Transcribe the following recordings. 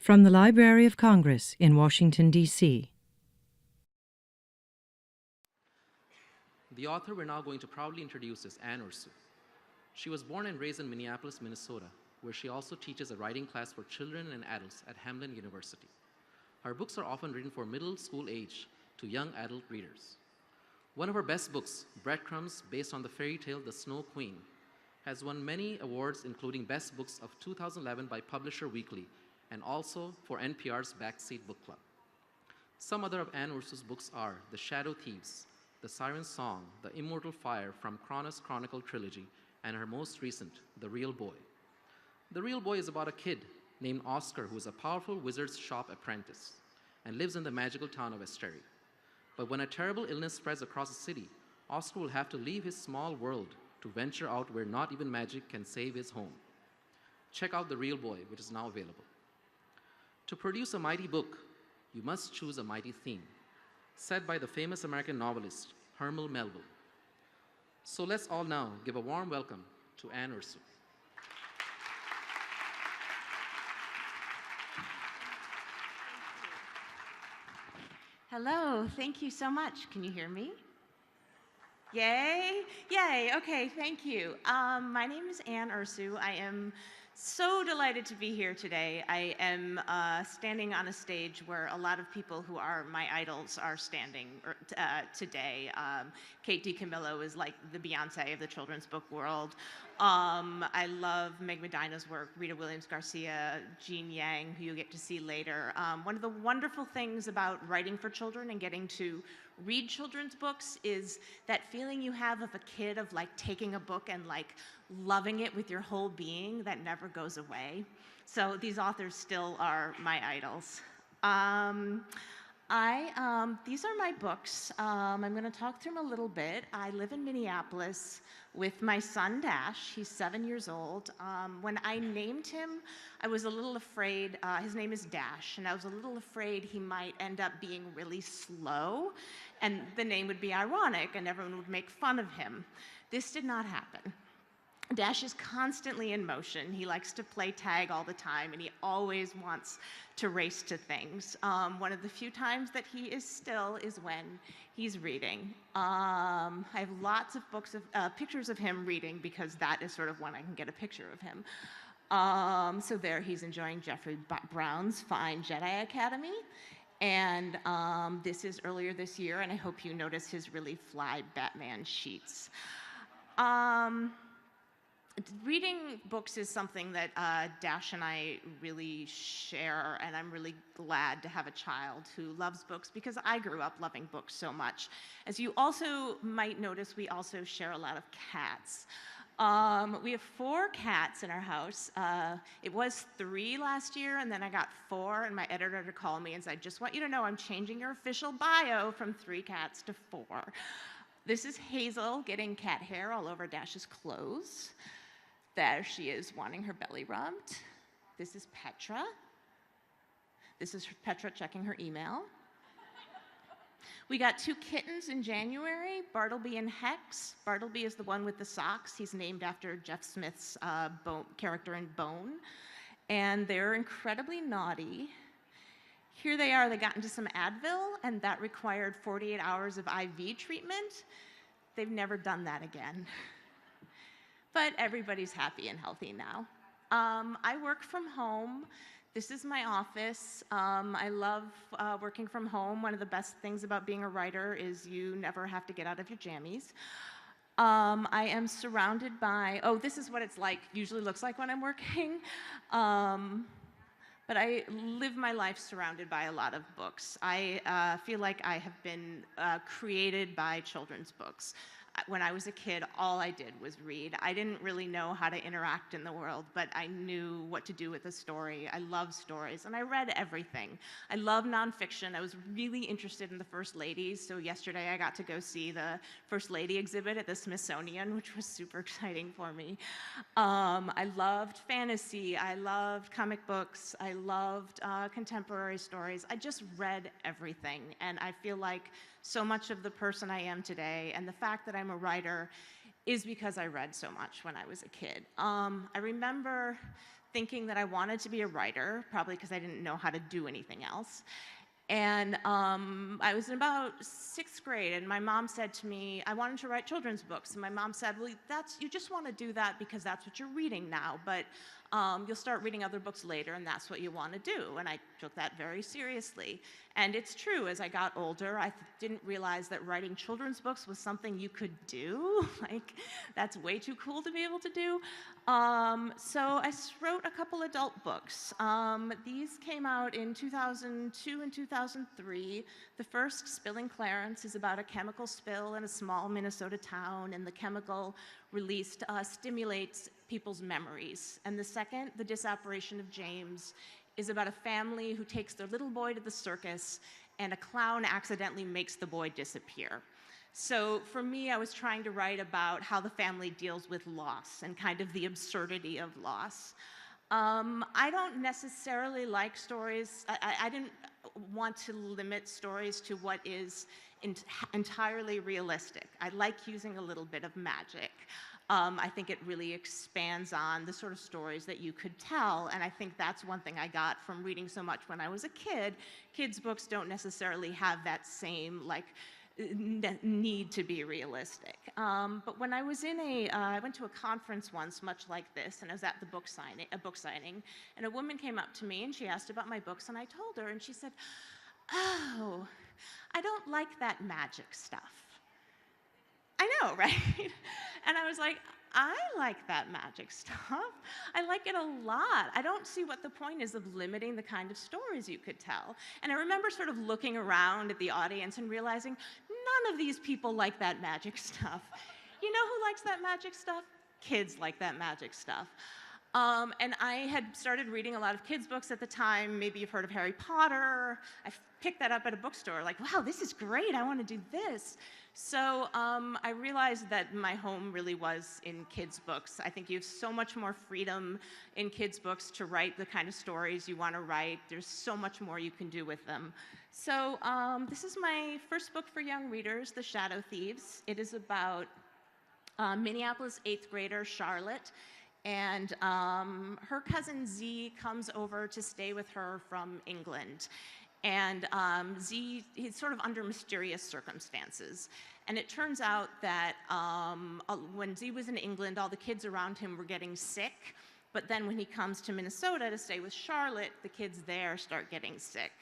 From the Library of Congress in Washington, D.C. The author we're now going to proudly introduce is Ursu. She was born and raised in Minneapolis, Minnesota, where she also teaches a writing class for children and adults at Hamline University. Her books are often written for middle school age to young adult readers. One of her best books, Breadcrumbs, based on the fairy tale The Snow Queen, has won many awards, including Best Books of 2011 by Publisher Weekly, and also for NPR's Backseat Book Club. Some other of Anne Ursu's books are The Shadow Thieves, The Siren Song, The Immortal Fire from Chronicles trilogy, and her most recent, The Real Boy. The Real Boy is about a kid named Oscar who is a powerful wizard's shop apprentice and lives in the magical town of Esteri. But when a terrible illness spreads across the city, Oscar will have to leave his small world to venture out where not even magic can save his home. Check out The Real Boy, which is now available. To produce a mighty book, you must choose a mighty theme, said by the famous American novelist Herman Melville. So let's all now give a warm welcome to Anne Ursu. Hello, thank you so much. Can you hear me? Yay, yay, okay, thank you. My name is Anne Ursu. I am so delighted to be here today. I am standing on a stage where a lot of people who are my idols are standing today. Kate DiCamillo is like the Beyonce of the children's book world. I love Meg Medina's work, Rita Williams-Garcia, Jean Yang, who you get to see later. One of the wonderful things about writing for children and getting to read children's books is that feeling you have of a kid of like taking a book and like loving it with your whole being that never goes away. So these authors still are my idols. These are my books. I'm going to talk through them a little bit. I live in Minneapolis with my son Dash. He's 7 years old. When I named him, I was a little afraid. His name is Dash, and I was a little afraid he might end up being really slow, and the name would be ironic, and everyone would make fun of him. This did not happen. Dash is constantly in motion. He likes to play tag all the time, and he always wants to race to things. One of the few times that he is still is when he's reading. I have lots of pictures of him reading because that is sort of when I can get a picture of him. So there he's enjoying Jeffrey Brown's fine Jedi Academy. And this is earlier this year, and I hope you notice his really fly Batman sheets. Reading books is something that Dash and I really share, and I'm really glad to have a child who loves books because I grew up loving books so much. As you also might notice, we also share a lot of cats. We have 4 cats in our house. It was 3 last year, and then I got 4, and my editor called me and said, just want you to know I'm changing your official bio from 3 cats to 4. This is Hazel getting cat hair all over Dash's clothes. There she is wanting her belly rubbed. This is Petra. This is Petra checking her email. We got 2 kittens in January, Bartleby and Hex. Bartleby is the one with the socks. He's named after Jeff Smith's character in Bone. And they're incredibly naughty. Here they are, they got into some Advil, and that required 48 hours of IV treatment. They've never done that again. But everybody's happy and healthy now. I work from home. This is my office. I love working from home. One of the best things about being a writer is you never have to get out of your jammies. I am surrounded by, this is what it's like, usually looks like when I'm working. But I live my life surrounded by a lot of books. I feel like I have been created by children's books. When I was a kid, all I did was read. I didn't really know how to interact in the world, but I knew what to do with a story. I love stories, and I read everything. I love nonfiction. I was really interested in the First Ladies, so yesterday I got to go see the First Lady exhibit at the Smithsonian, which was super exciting for me. I loved fantasy. I loved comic books. I loved contemporary stories. I just read everything, and I feel like so much of the person I am today and the fact that I'm a writer is because I read so much when I was a kid. I remember thinking that I wanted to be a writer, probably because I didn't know how to do anything else. And I was in about 6th grade, and my mom said to me, I wanted to write children's books. And my mom said, well, you just want to do that because that's what you're reading now, but you'll start reading other books later, and that's what you want to do. And I took that very seriously. And it's true, as I got older, I didn't realize that writing children's books was something you could do. Like, that's way too cool to be able to do. So I wrote a couple adult books. These came out in 2002 and 2003. The first, Spilling Clarence, is about a chemical spill in a small Minnesota town, and the chemical released stimulates people's memories. And the second, The Disapparition of James, is about a family who takes their little boy to the circus, and a clown accidentally makes the boy disappear. So for me, I was trying to write about how the family deals with loss and kind of the absurdity of loss. I don't necessarily like stories. I didn't want to limit stories to what is entirely realistic. I like using a little bit of magic. I think it really expands on the sort of stories that you could tell, and I think that's one thing I got from reading so much when I was a kid. Kids' books don't necessarily have that same need to be realistic. But when I was I went to a conference once, much like this, and I was at a book signing, and a woman came up to me and she asked about my books, and I told her, and she said, oh, I don't like that magic stuff. I know, right? And I was like, I like that magic stuff. I like it a lot. I don't see what the point is of limiting the kind of stories you could tell. And I remember sort of looking around at the audience and realizing none of these people like that magic stuff. You know who likes that magic stuff? Kids like that magic stuff. And I had started reading a lot of kids' books at the time. Maybe you've heard of Harry Potter. I picked that up at a bookstore, like, wow, this is great. I want to do this. So I realized that my home really was in kids' books. I think you have so much more freedom in kids' books to write the kind of stories you want to write. There's so much more you can do with them. So this is my first book for young readers, The Shadow Thieves. It is about Minneapolis 8th grader Charlotte, and her cousin Z comes over to stay with her from England. And Z, he's sort of under mysterious circumstances. And it turns out that when Z was in England, all the kids around him were getting sick. But then when he comes to Minnesota to stay with Charlotte, the kids there start getting sick.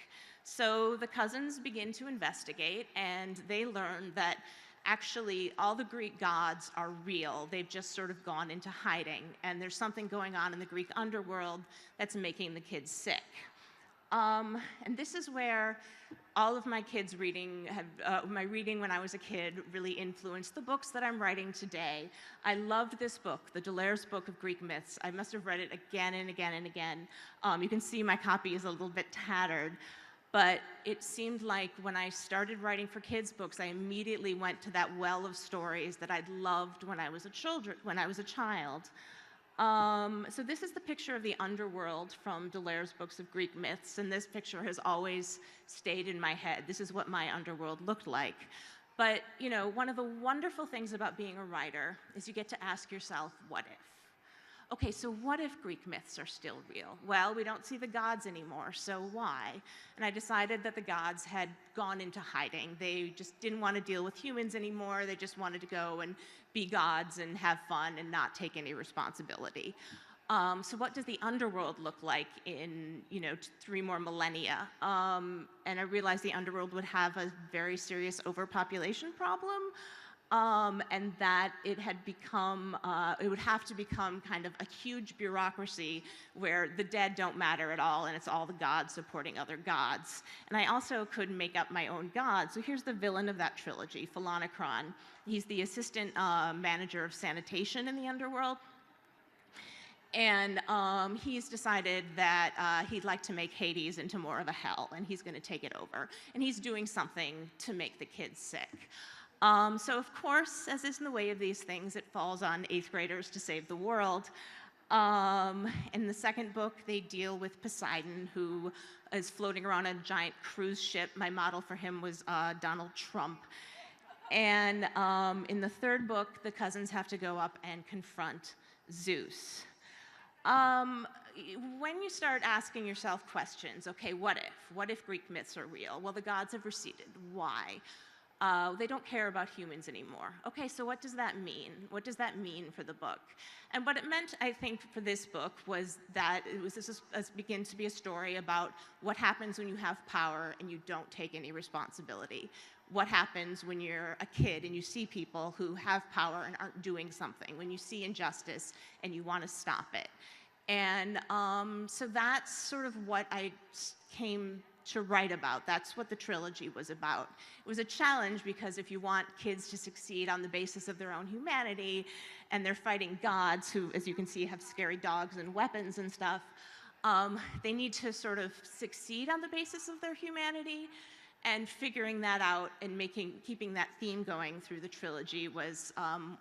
So the cousins begin to investigate, and they learn that actually all the Greek gods are real. They've just sort of gone into hiding. And there's something going on in the Greek underworld that's making the kids sick. And this is where all of my kids' reading, my reading when I was a kid really influenced the books that I'm writing today. I loved this book, the Delaire's Book of Greek Myths. I must have read it again and again and again. You can see my copy is a little bit tattered, but it seemed like when I started writing for kids' books, I immediately went to that well of stories that I'd loved when I was a child. So this is the picture of the underworld from Delaire's Books of Greek Myths, and this picture has always stayed in my head. This is what my underworld looked like. But, you know, one of the wonderful things about being a writer is you get to ask yourself, what if? Okay, so what if Greek myths are still real? Well, we don't see the gods anymore, so why? And I decided that the gods had gone into hiding. They just didn't want to deal with humans anymore. They just wanted to go and be gods and have fun and not take any responsibility. So what does the underworld look like in, 3 more millennia? And I realized the underworld would have a very serious overpopulation problem. And that it would have to become kind of a huge bureaucracy where the dead don't matter at all, and it's all the gods supporting other gods. And I also could make up my own god. So here's the villain of that trilogy, Philonicron. He's the assistant manager of sanitation in the underworld. And he's decided that he'd like to make Hades into more of a hell, and he's going to take it over. And he's doing something to make the kids sick. So of course, as is in the way of these things, it falls on 8th graders to save the world. In the second book, they deal with Poseidon, who is floating around a giant cruise ship. My model for him was Donald Trump. And in the third book, the cousins have to go up and confront Zeus. Um, when you start asking yourself questions, okay, what if? What if Greek myths are real? Well, the gods have receded. Why? They don't care about humans anymore. Okay, so what does that mean? What does that mean for the book? And what it meant, I think, for this book was that this begins to be a story about what happens when you have power and you don't take any responsibility. What happens when you're a kid and you see people who have power and aren't doing something, when you see injustice and you want to stop it. And so that's sort of what I came to write about. That's what the trilogy was about. It was a challenge because if you want kids to succeed on the basis of their own humanity, and they're fighting gods who, as you can see, have scary dogs and weapons and stuff, they need to sort of succeed on the basis of their humanity. And figuring that out and keeping that theme going through the trilogy was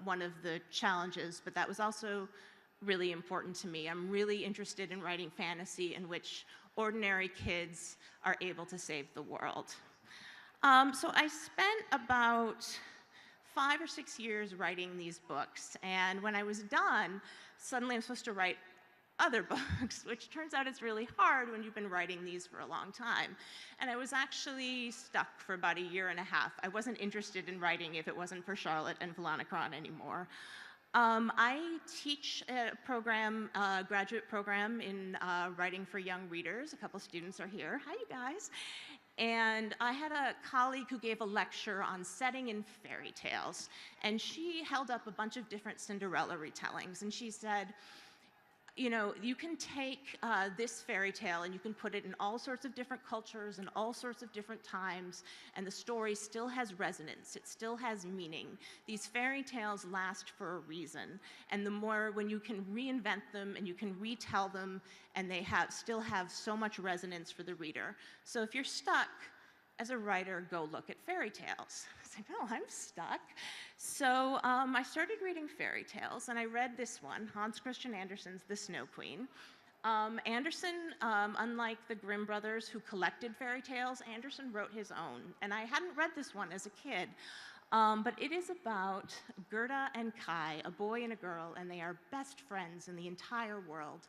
one of the challenges, but that was also really important to me. I'm really interested in writing fantasy in which ordinary kids are able to save the world. So I spent about 5 or 6 years writing these books, and when I was done, suddenly I'm supposed to write other books, which turns out it's really hard when you've been writing these for a long time. And I was actually stuck for about 1.5 years. I wasn't interested in writing if it wasn't for Charlotte and Veronica anymore. I teach a program, graduate program in writing for young readers. A couple students are here. Hi, you guys. And I had a colleague who gave a lecture on setting in fairy tales. And she held up a bunch of different Cinderella retellings. And she said, you know, you can take this fairy tale and you can put it in all sorts of different cultures and all sorts of different times, and the story still has resonance. It still has meaning. These fairy tales last for a reason, and the more when you can reinvent them and you can retell them, and they still have so much resonance for the reader. So if you're stuck as a writer, go look at fairy tales. I was like, oh, I'm stuck. So I started reading fairy tales, and I read this one, Hans Christian Andersen's The Snow Queen. Andersen, unlike the Grimm brothers who collected fairy tales, Andersen wrote his own. And I hadn't read this one as a kid, but it is about Gerda and Kai, a boy and a girl, and they are best friends in the entire world.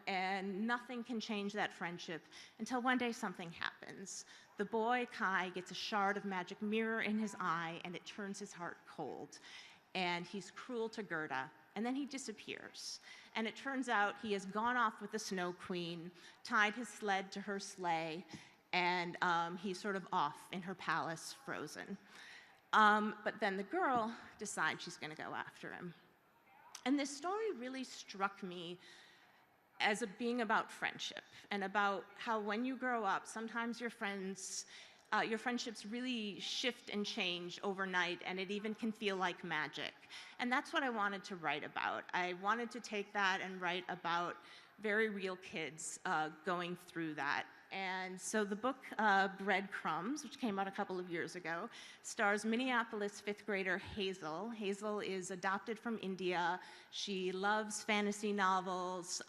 And nothing can change that friendship until one day something happens. The boy, Kai, gets a shard of magic mirror in his eye, and it turns his heart cold. And he's cruel to Gerda, and then he disappears. And it turns out he has gone off with the Snow Queen, tied his sled to her sleigh, and he's sort of off in her palace, frozen. But then the girl decides she's going to go after him. And this story really struck me as being about friendship and about how when you grow up, sometimes your friendships really shift and change overnight, and it even can feel like magic. And that's what I wanted to write about. I wanted to take that and write about very real kids going through that. And so the book Breadcrumbs, which came out a couple of years ago, stars Minneapolis fifth grader Hazel. Hazel is adopted from India. She loves fantasy novels.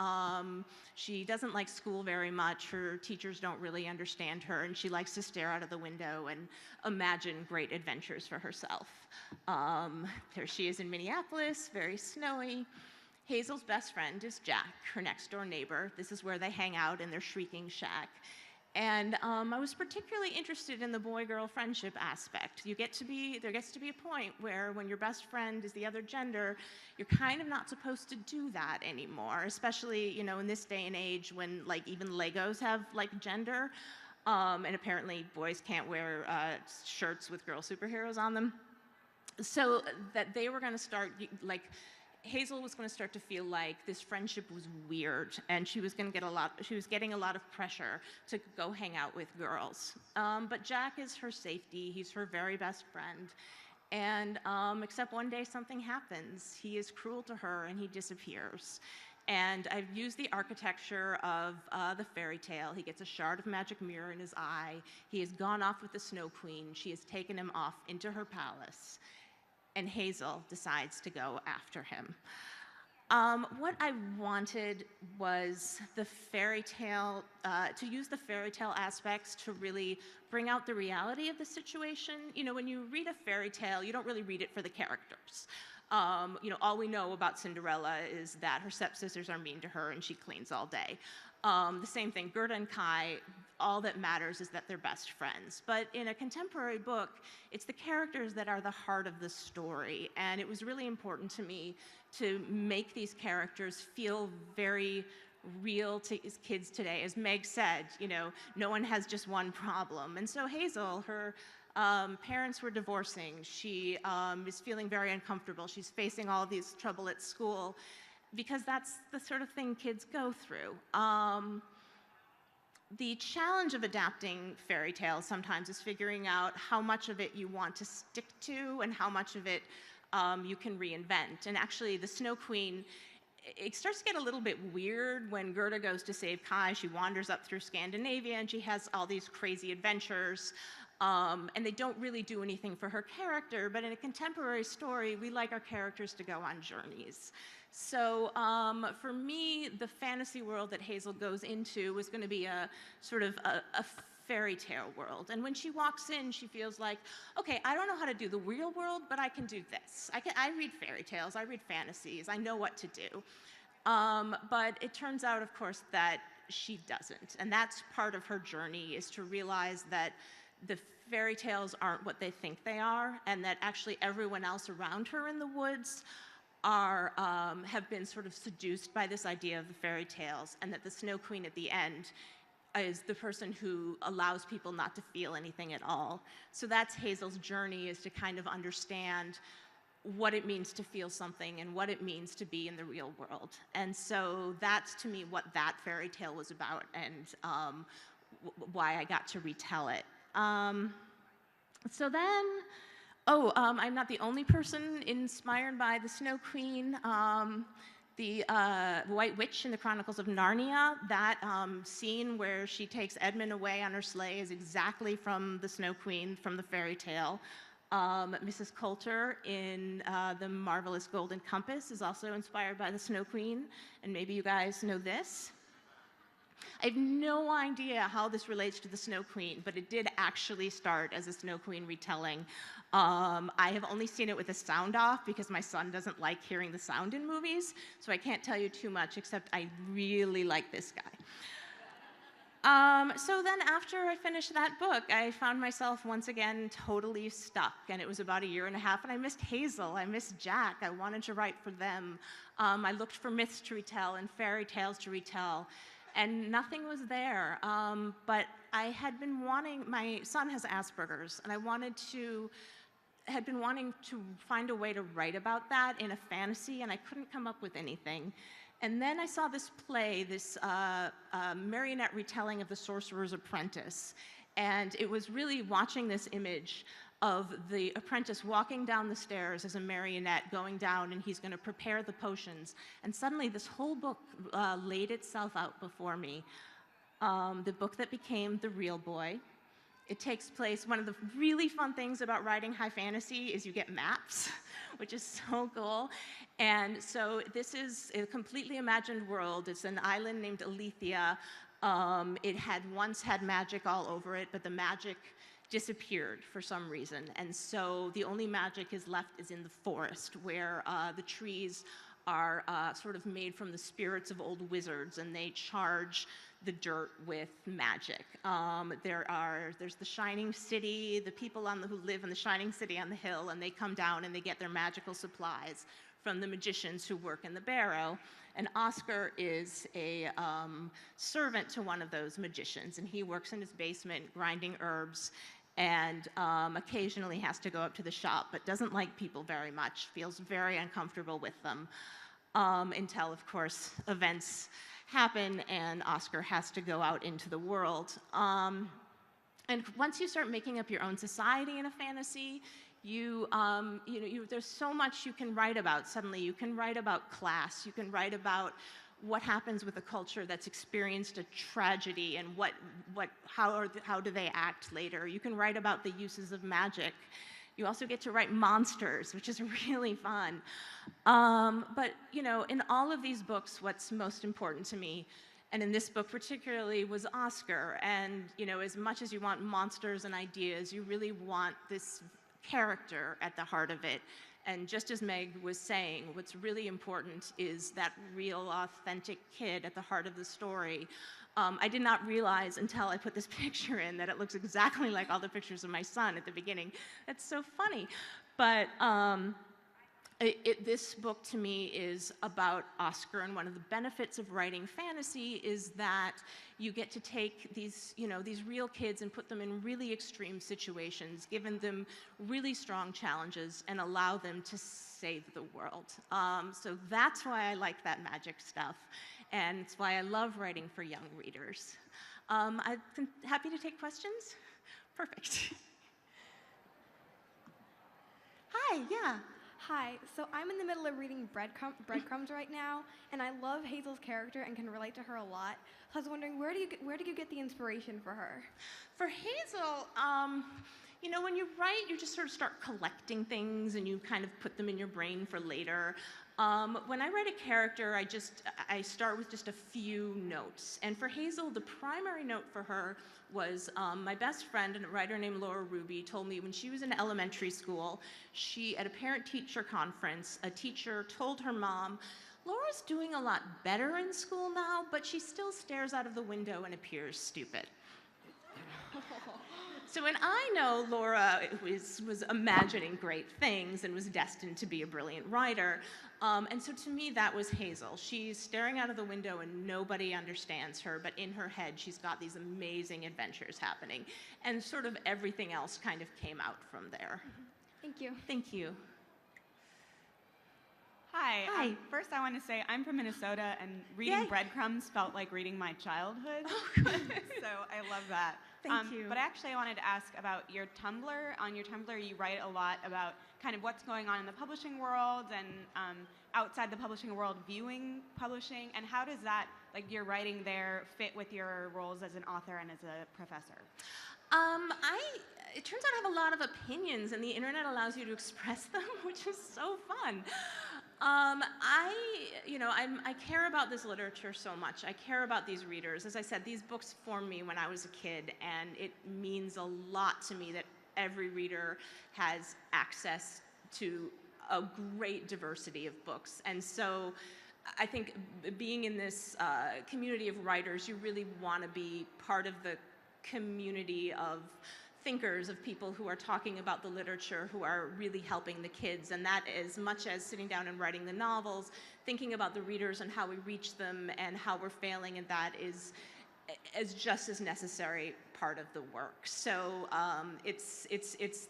She doesn't like school very much. Her teachers don't really understand her, and she likes to stare out of the window and imagine great adventures for herself. There she is in Minneapolis, very snowy. Hazel's best friend is Jack, her next door neighbor. This is where they hang out in their shrieking shack. And I was particularly interested in the boy-girl friendship aspect. There gets to be a point where when your best friend is the other gender, you're kind of not supposed to do that anymore, especially, you know, in this day and age when like even Legos have like gender, and apparently boys can't wear shirts with girl superheroes on them. So that they were going to start like Hazel was going to start to feel like this friendship was weird, and she was getting a lot of pressure to go hang out with girls. But Jack is her safety. He's her very best friend. And except one day something happens. He is cruel to her, and he disappears. And I've used the architecture of the fairy tale. He gets a shard of magic mirror in his eye. He has gone off with the Snow Queen. She has taken him off into her palace. And Hazel decides to go after him. What I wanted was the fairy tale, to use the fairy tale aspects to really bring out the reality of the situation. You know, when you read a fairy tale, you don't really read it for the characters. You know, all we know about Cinderella is that her stepsisters are mean to her and she cleans all day. The same thing, Gerda and Kai, all that matters is that they're best friends. But in a contemporary book, it's the characters that are the heart of the story. And it was really important to me to make these characters feel very real to kids today. As Meg said, you know, no one has just one problem. And so Hazel, her parents were divorcing. She is feeling very uncomfortable. She's facing all these trouble at school because that's the sort of thing kids go through. The challenge of adapting fairy tales sometimes is figuring out how much of it you want to stick to and how much of it you can reinvent. And actually, the Snow Queen, it starts to get a little bit weird when Gerda goes to save Kai. She wanders up through Scandinavia and she has all these crazy adventures. And they don't really do anything for her character, but in a contemporary story, we like our characters to go on journeys. So for me, the fantasy world that Hazel goes into was going to be a sort of a fairy tale world. And when she walks in, she feels like, okay, I don't know how to do the real world, but I can do this. I read fairy tales, I read fantasies, I know what to do. But it turns out, of course, that she doesn't. And that's part of her journey, is to realize that the fairy tales aren't what they think they are, and that actually everyone else around her in the woods have been sort of seduced by this idea of the fairy tales, and that the Snow Queen at the end is the person who allows people not to feel anything at all. So that's Hazel's journey, is to kind of understand what it means to feel something and what it means to be in the real world. And so that's, to me, what that fairy tale was about, and why I got to retell it. So then, I'm not the only person inspired by the Snow Queen. The White Witch in the Chronicles of Narnia, that scene where she takes Edmund away on her sleigh is exactly from the Snow Queen, from the fairy tale. Mrs. Coulter in The Marvelous Golden Compass is also inspired by the Snow Queen, and maybe you guys know this. I have no idea how this relates to the Snow Queen, but it did actually start as a Snow Queen retelling. I have only seen it with the sound off because my son doesn't like hearing the sound in movies, so I can't tell you too much, except I really like this guy. So then after I finished that book, I found myself once again totally stuck, and it was about 1.5 years, and I missed Hazel, I missed Jack, I wanted to write for them. I looked for myths to retell and fairy tales to retell, and nothing was there. But I had been wanting, my son has Asperger's, and had been wanting to find a way to write about that in a fantasy, and I couldn't come up with anything. And then I saw this play, this marionette retelling of The Sorcerer's Apprentice, and it was really watching this image of the apprentice walking down the stairs as a marionette, going down, and he's going to prepare the potions. And suddenly this whole book laid itself out before me. The book that became The Real Boy. It takes place, one of the really fun things about writing high fantasy is you get maps, which is so cool. And so this is a completely imagined world. It's an island named Alethea. It had once had magic all over it, but the magic disappeared for some reason. And so the only magic is left is in the forest, where the trees are sort of made from the spirits of old wizards, and they charge the dirt with magic. There's the Shining City, the people who live in the Shining City on the hill, and they come down and they get their magical supplies from the magicians who work in the barrow. And Oscar is a servant to one of those magicians, and he works in his basement grinding herbs, and occasionally has to go up to the shop, but doesn't like people very much, feels very uncomfortable with them, until, of course, events happen and Oscar has to go out into the world. And once you start making up your own society in a fantasy, there's so much you can write about. Suddenly you can write about class, you can write about what happens with a culture that's experienced a tragedy, and how do they act later. You can write about the uses of magic. You also get to write monsters, which is really fun. But, you know, in all of these books, what's most important to me, and in this book particularly, was Oscar. And, you know, as much as you want monsters and ideas, you really want this character at the heart of it. And just as Meg was saying, what's really important is that real, authentic kid at the heart of the story. I did not realize until I put this picture in that it looks exactly like all the pictures of my son at the beginning. That's so funny. But this book to me is about Oscar, and one of the benefits of writing fantasy is that you get to take these, you know, these real kids and put them in really extreme situations, giving them really strong challenges and allow them to save the world. So that's why I like that magic stuff, and it's why I love writing for young readers. I'm happy to take questions. Perfect. Hi, yeah. Hi, so I'm in the middle of reading Breadcrumbs right now, and I love Hazel's character and can relate to her a lot. So I was wondering, where did you get the inspiration for her? For Hazel, you know, when you write, you just sort of start collecting things and you kind of put them in your brain for later. When I write a character, I start with just a few notes. And for Hazel, the primary note for her was my best friend and a writer named Laura Ruby told me when she was in elementary school, at a parent-teacher conference, a teacher told her mom, "Laura's doing a lot better in school now, but she still stares out of the window and appears stupid." So when I know Laura was imagining great things and was destined to be a brilliant writer, and so to me that was Hazel. She's staring out of the window and nobody understands her, but in her head she's got these amazing adventures happening. And sort of everything else kind of came out from there. Thank you. Thank you. Hi. Hi. First, I want to say I'm from Minnesota, and reading Yay. Breadcrumbs felt like reading my childhood. Oh, good. So I love that. Thank you. But actually, I wanted to ask about your Tumblr. On your Tumblr, you write a lot about kind of what's going on in the publishing world and outside the publishing world, viewing publishing, and how does that, like your writing there, fit with your roles as an author and as a professor? It turns out I have a lot of opinions, and the internet allows you to express them, which is so fun. I care about this literature so much. I care about these readers. As I said, these books formed me when I was a kid, and it means a lot to me that every reader has access to a great diversity of books. And so I think being in this community of writers, you really want to be part of the community of thinkers, of people who are talking about the literature, who are really helping the kids. And that, as much as sitting down and writing the novels, thinking about the readers and how we reach them and how we're failing in that is just as necessary part of the work. So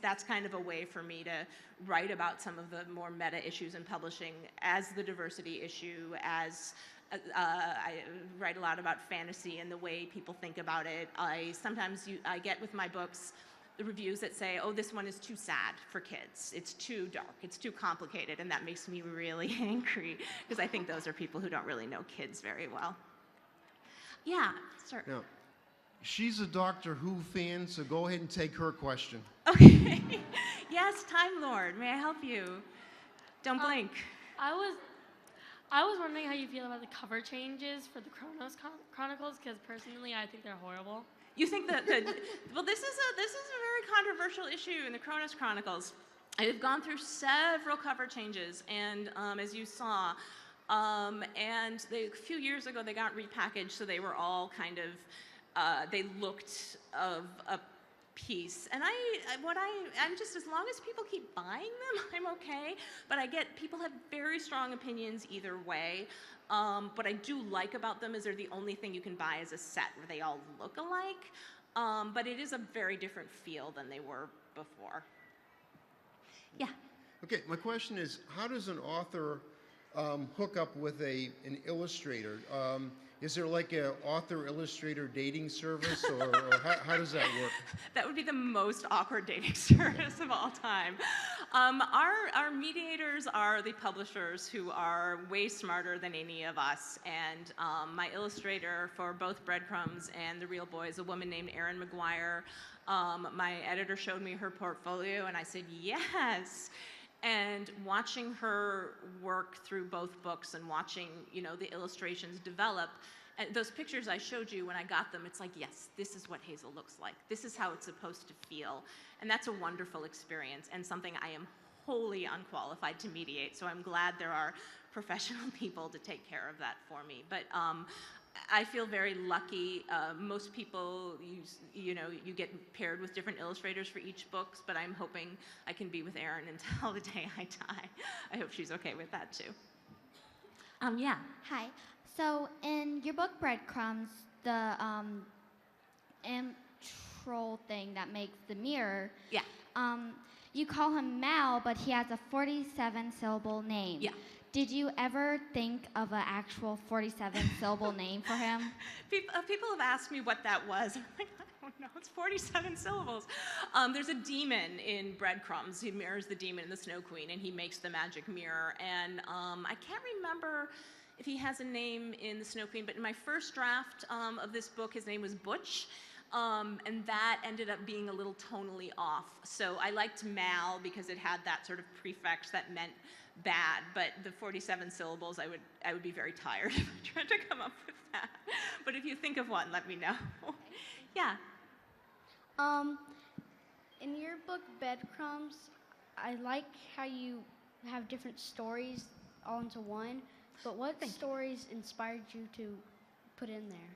that's kind of a way for me to write about some of the more meta issues in publishing as the diversity issue, as I write a lot about fantasy and the way people think about it. I get with my books the reviews that say, "Oh, this one is too sad for kids. It's too dark. It's too complicated," and that makes me really angry because I think those are people who don't really know kids very well. Yeah, sir. Now, she's a Doctor Who fan, so go ahead and take her question. Okay. Yes, Time Lord. May I help you? Don't blink. I was wondering how you feel about the cover changes for the Chronicles, because personally I think they're horrible. You think that well, this is a very controversial issue in the Chronicles. I've gone through several cover changes, and as you saw, and a few years ago they got repackaged, so they were all kind of they looked of a piece. And I'm just, as long as people keep buying them, I'm okay. But I get people have very strong opinions either way. What I do like about them is they're the only thing you can buy as a set where they all look alike. But it is a very different feel than they were before. Yeah. Okay, my question is, how does an author hook up with an illustrator? Is there like a author-illustrator dating service, or how does that work? That would be the most awkward dating service of all time. Our mediators are the publishers, who are way smarter than any of us. And my illustrator for both Breadcrumbs and The Real Boy is a woman named Erin McGuire. My editor showed me her portfolio, and I said, yes. And watching her work through both books and watching, the illustrations develop, and those pictures I showed you when I got them, it's like, yes, this is what Hazel looks like. This is how it's supposed to feel. And that's a wonderful experience and something I am wholly unqualified to mediate. So I'm glad there are professional people to take care of that for me. But I feel very lucky. Most people, you get paired with different illustrators for each book, but I'm hoping I can be with Erin until the day I die. I hope she's okay with that too. Yeah. Hi. So in your book Breadcrumbs, the troll thing that makes the mirror, Yeah. You call him Mal, but he has a 47-syllable name. Yeah. Did you ever think of an actual 47-syllable name for him? People have asked me what that was. I'm like, I don't know, it's 47 syllables. There's a demon in Breadcrumbs. He mirrors the demon in the Snow Queen, and he makes the magic mirror. And I can't remember if he has a name in the Snow Queen, but in my first draft of this book, his name was Butch. And that ended up being a little tonally off. So I liked Mal because it had that sort of prefix that meant bad, but the 47 syllables, I would be very tired if I tried to come up with that. But if you think of one, let me know. Yeah. In your book, Breadcrumbs, I like how you have different stories all into one, but what stories inspired you to put in there?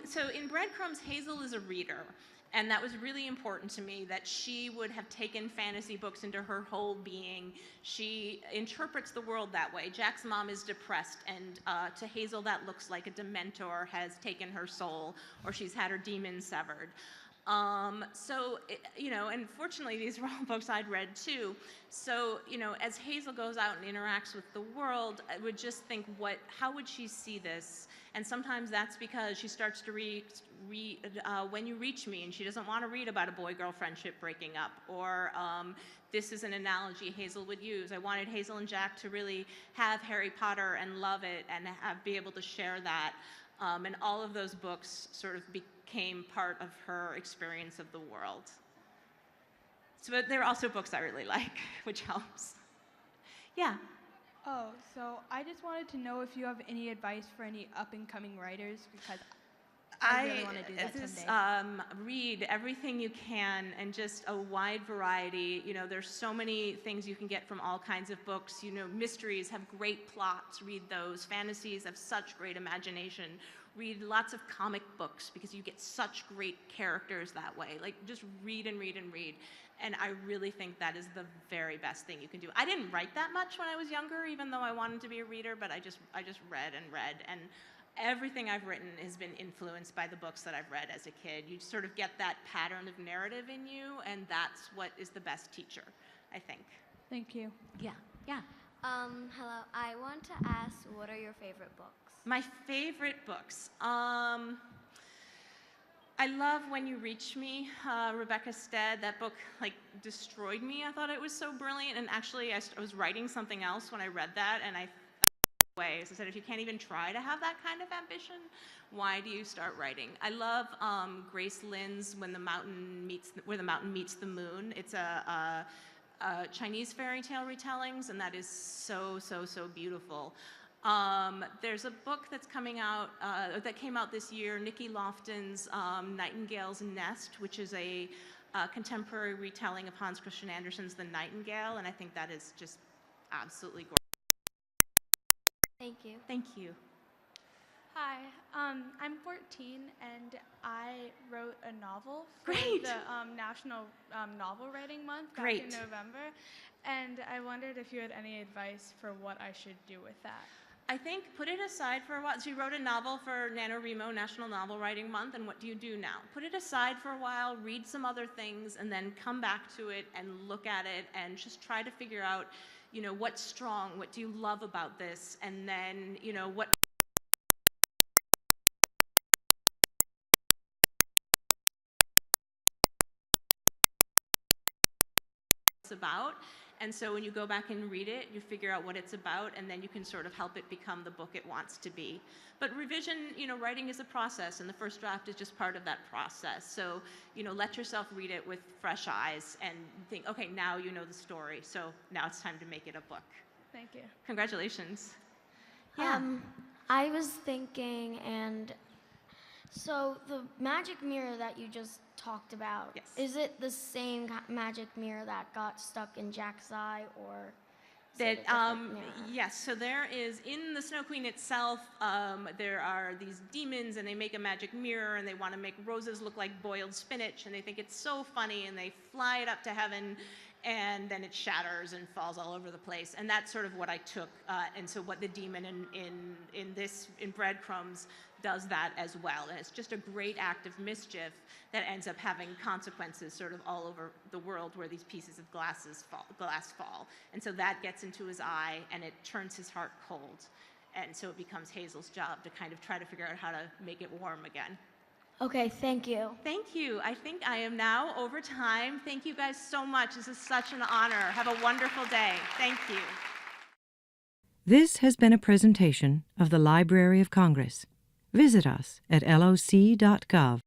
So in Breadcrumbs, Hazel is a reader. And that was really important to me, that she would have taken fantasy books into her whole being. She interprets the world that way. Jack's mom is depressed, and to Hazel that looks like a Dementor has taken her soul, or she's had her demon severed. And fortunately these were all books I'd read too. So, as Hazel goes out and interacts with the world, I would just think, how would she see this? And sometimes that's because she starts to read When You Reach Me, and she doesn't want to read about a boy-girl friendship breaking up. Or this is an analogy Hazel would use. I wanted Hazel and Jack to really have Harry Potter and love it and be able to share that. And all of those books sort of became part of her experience of the world. But there are also books I really like, which helps. Yeah. Oh, so I just wanted to know if you have any advice for any up-and-coming writers, because I really want to do that someday. Read everything you can, and just a wide variety. There's so many things you can get from all kinds of books. Mysteries have great plots. Read those. Fantasies have such great imagination. Read lots of comic books because you get such great characters that way. Like, just read and read and read. And I really think that is the very best thing you can do. I didn't write that much when I was younger, even though I wanted to be a reader, but I just read and read. And everything I've written has been influenced by the books that I've read as a kid. You sort of get that pattern of narrative in you, and that's what is the best teacher, I think. Thank you. Yeah. Hello. I want to ask, what are your favorite books? My favorite books. I love When You Reach Me, Rebecca Stead. That book destroyed me. I thought it was so brilliant, and actually I was writing something else when I read that, and I away. So I said, if you can't even try to have that kind of ambition, why do you start writing? I love Grace Lin's Where the Mountain Meets the Moon. It's a Chinese fairy tale retellings, and that is so, so, so beautiful. There's a book that's coming out, that came out this year, Nikki Lofton's Nightingale's Nest, which is a contemporary retelling of Hans Christian Andersen's The Nightingale, and I think that is just absolutely gorgeous. Thank you. Thank you. Hi, I'm 14, and I wrote a novel for Great. the National Novel Writing Month back Great. in November, and I wondered if you had any advice for what I should do with that. I think put it aside for a while. So you wrote a novel for NaNoWriMo, National Novel Writing Month, and what do you do now? Put it aside for a while, read some other things, and then come back to it and look at it and just try to figure out, what's strong, what do you love about this, and then, what about. And so when you go back and read it, you figure out what it's about, and then you can sort of help it become the book it wants to be. But revision, writing is a process, and the first draft is just part of that process. So, let yourself read it with fresh eyes and think, okay, now you know the story, so now it's time to make it a book. Thank you. Congratulations. Yeah. I was thinking, and so the magic mirror that you just talked about, yes. Is it the same magic mirror that got stuck in Jack's eye, or yes, so there is, in the Snow Queen itself, there are these demons, and they make a magic mirror, and they want to make roses look like boiled spinach, and they think it's so funny, and they fly it up to heaven, and then it shatters and falls all over the place. And that's sort of what I took, and so what the demon in Breadcrumbs does that as well. And it's just a great act of mischief that ends up having consequences sort of all over the world where these pieces of glass fall. And so that gets into his eye, and it turns his heart cold. And so it becomes Hazel's job to kind of try to figure out how to make it warm again. Okay, thank you. Thank you. I think I am now over time. Thank you guys so much. This is such an honor. Have a wonderful day. Thank you. This has been a presentation of the Library of Congress. Visit us at loc.gov.